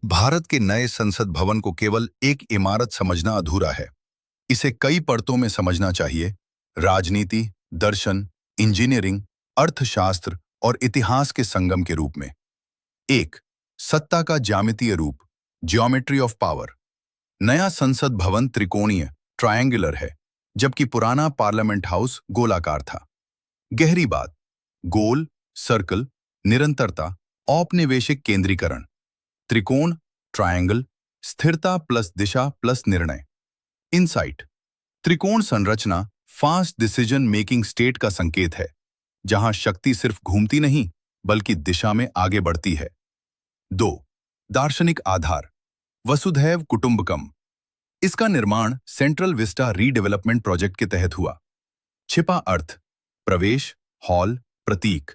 भारत के नए संसद भवन को केवल एक इमारत समझना अधूरा है। इसे कई परतों में समझना चाहिए। राजनीति, दर्शन, इंजीनियरिंग, अर्थशास्त्र और इतिहास के संगम के रूप में। एक, सत्ता का ज्यामितीय रूप, ज्योमेट्री ऑफ पावर। नया संसद भवन त्रिकोणीय, ट्रायंगुलर है, जबकि पुराना पार्लियामेंट हाउस गोलाकार था। गहरी बात, गोल, सर्कल, निरंतरता, औपनिवेशिक केंद्रीकरण। त्रिकोण, ट्रायंगल, स्थिरता प्लस दिशा प्लस निर्णय। इनसाइट, त्रिकोण संरचना फास्ट डिसीजन मेकिंग स्टेट का संकेत है, जहां शक्ति सिर्फ घूमती नहीं बल्कि दिशा में आगे बढ़ती है। 2, दार्शनिक आधार, वसुधैव कुटुंबकम। इसका निर्माण सेंट्रल विस्टा रीडेवलपमेंट प्रोजेक्ट के तहत हुआ। छिपा अर्थ, प्रवेश, हॉल, प्रतीक।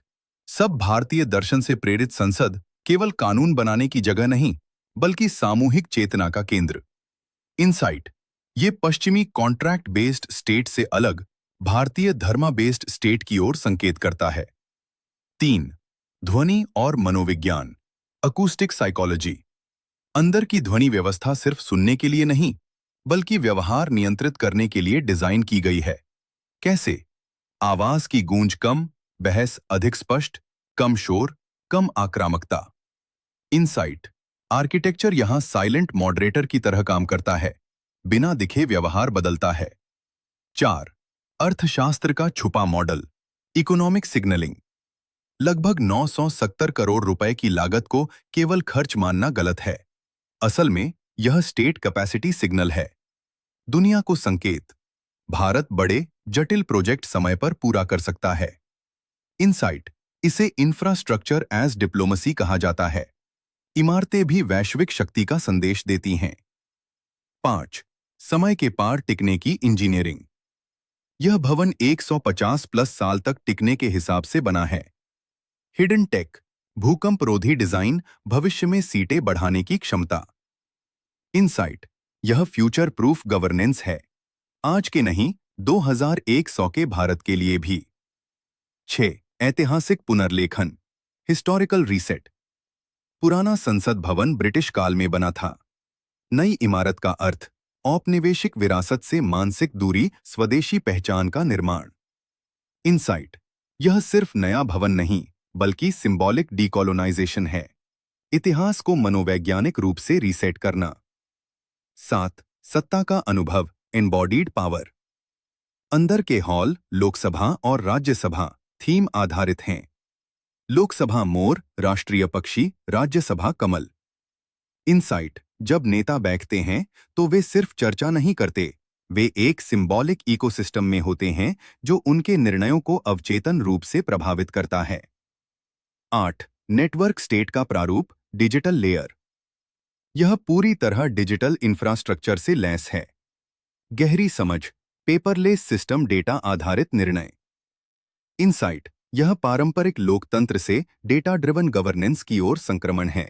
सब भारतीय दर्शन से प्रेरित संसद केवल कानून बनाने की जगह नहीं बल्कि सामूहिक चेतना का केंद्र। इनसाइट, ये पश्चिमी कॉन्ट्रैक्ट बेस्ड स्टेट से अलग भारतीय धर्मा बेस्ड स्टेट की ओर संकेत करता है। 3, ध्वनि और मनोविज्ञान, अकूस्टिक साइकोलॉजी। अंदर की ध्वनि व्यवस्था सिर्फ सुनने के लिए नहीं बल्कि व्यवहार नियंत्रित करने के लिए डिजाइन की गई है। कैसे? आवाज की गूंज कम, बहस अधिक स्पष्ट, कम शोर, कम आक्रामकता। इनसाइट, आर्किटेक्चर यहां साइलेंट मॉडरेटर की तरह काम करता है, बिना दिखे व्यवहार बदलता है। 4, अर्थशास्त्र का छुपा मॉडल, इकोनॉमिक सिग्नलिंग। लगभग 970 करोड़ रुपए की लागत को केवल खर्च मानना गलत है। असल में यह स्टेट कैपेसिटी सिग्नल है। दुनिया को संकेत, भारत बड़े जटिल प्रोजेक्ट समय पर पूरा कर सकता है। इनसाइट, इसे इंफ्रास्ट्रक्चर एज डिप्लोमेसी कहा जाता है। इमारतें भी वैश्विक शक्ति का संदेश देती हैं। 5, समय के पार टिकने की इंजीनियरिंग। यह भवन 150 प्लस साल तक टिकने के हिसाब से बना है। हिडन टेक, भूकंप रोधी डिजाइन, भविष्य में सीटें बढ़ाने की क्षमता। इनसाइट, यह फ्यूचर प्रूफ गवर्नेंस है, आज के नहीं 2100 के भारत के लिए भी। 6, ऐतिहासिक पुनर्लेखन, हिस्टोरिकल रीसेट। पुराना संसद भवन ब्रिटिश काल में बना था। नई इमारत का अर्थ औपनिवेशिक विरासत से मानसिक दूरी, स्वदेशी पहचान का निर्माण। इनसाइट, यह सिर्फ नया भवन नहीं बल्कि सिंबॉलिक डीकोलोनाइजेशन है, इतिहास को मनोवैज्ञानिक रूप से रीसेट करना। 7, सत्ता का अनुभव, एम्बॉडीड पावर। अंदर के हॉल लोकसभा और राज्यसभा थीम आधारित हैं। लोकसभा मोर, राष्ट्रीय पक्षी, राज्यसभा कमल। इनसाइट, जब नेता बैठते हैं तो वे सिर्फ चर्चा नहीं करते, वे एक सिंबॉलिक इकोसिस्टम में होते हैं जो उनके निर्णयों को अवचेतन रूप से प्रभावित करता है। 8, नेटवर्क स्टेट का प्रारूप, डिजिटल लेयर। यह पूरी तरह डिजिटल इंफ्रास्ट्रक्चर से लैस है। गहरी समझ, पेपरलेस सिस्टम, डेटा आधारित निर्णय। इनसाइट, यह पारंपरिक लोकतंत्र से डेटा ड्रिवन गवर्नेंस की ओर संक्रमण है।